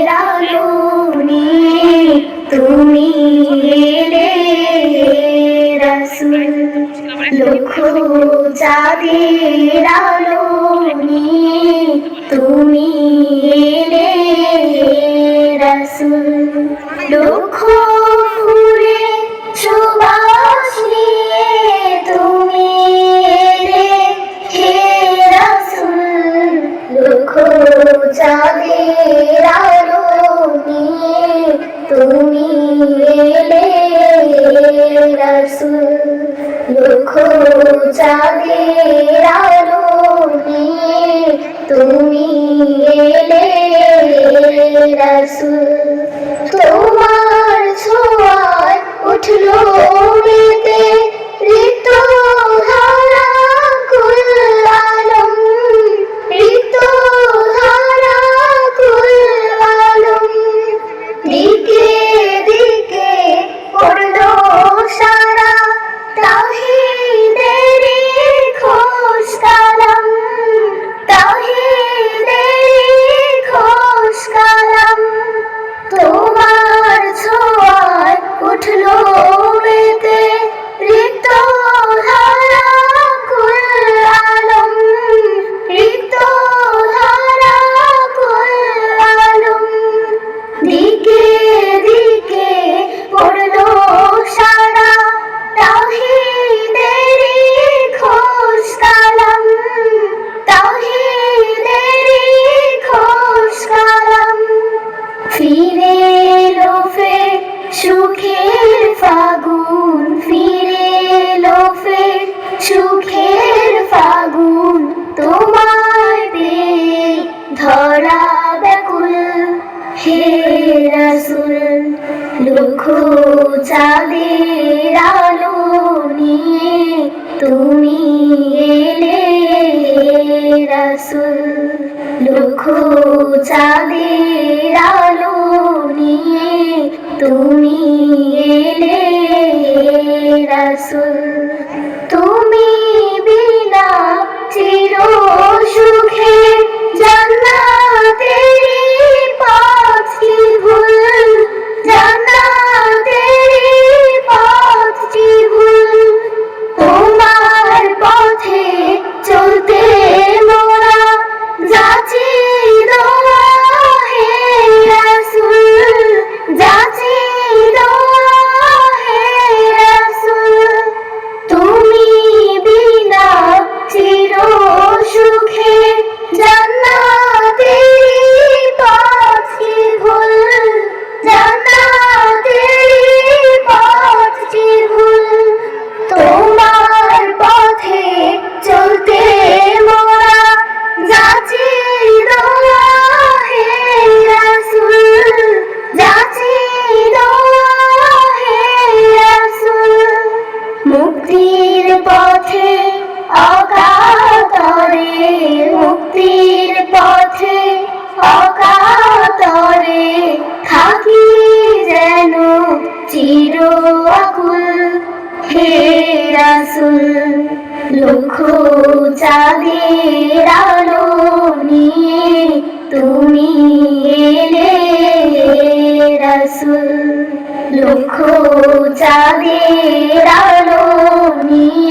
চাঁদের আলো নিয়ে তুমি এলে রাসূল। লক্ষ চাঁদের আলো নিয়ে তুমি এলে রাসূল। লক্ষ ফুলে সুবাস নিয়ে তুমি এলে হে রাসূল। লক্ষ চাঁদের আলো নিয়ে তুমি এলে রাসূল। লক্ষ চাঁদের আলো নিয়ে তুমি এলে রাসূল। তোমার ছোঁয়ায় উঠলো মেতে ঋত ধারা কুল আলম। ঋত ধারা কুল আলম। দিকে দিকে পড়লো সারা তাওহীদেরই খোশ কালাম। তাওহীদেরই খোশ কালাম। তোমার ছোঁয়ায় উঠলো মেতে ঋত ধারা কুল আলম। ঋত ধারা কুল আলম। দিকে দিকে পড়লো সারা তাওহীদেরই খোশ কালাম। তাওহীদেরই খোশ কালাম। ফিরে এলো ফের সুখের ফাগুন। ফিরে এলো ফের সুখের ফাগুন। তোমায় পেয়ে ধরা ব্যাকুল হে রাসূল। লক্ষ চাঁদের আলো নিয়ে তুমি এলে রাসূল। লক্ষ চাঁদের আলো নিয়ে তুমি এলে রাসূল। তুমি বিনা চির সুখে জান্নাতেরই পথ কি ভুল। জান্নাতেরই পথ কি ভুল। তোমার পথে চলতে মোরা যাচি দোয়া হে রাসূল। যাচি দোয়া হে রাসূল। তুমি বিনা চির সুখে জান্নাতেরই পথ কি ভুল। জান্নাতেরই পথ কি ভুল। তোমার পথে চলতে মোরা যাচি দোয়া হে রাসূল। যাচি দোয়া হে রাসূল। মুক্তির পথে অকাতরে। মুক্তির পথে অকাতরে থাকি যেন চির আকুল হে রাসূল। লক্ষ চাঁদের আলো নিয়ে তুমি এলে রাসূল। লক্ষ চাঁদের আলো নিয়ে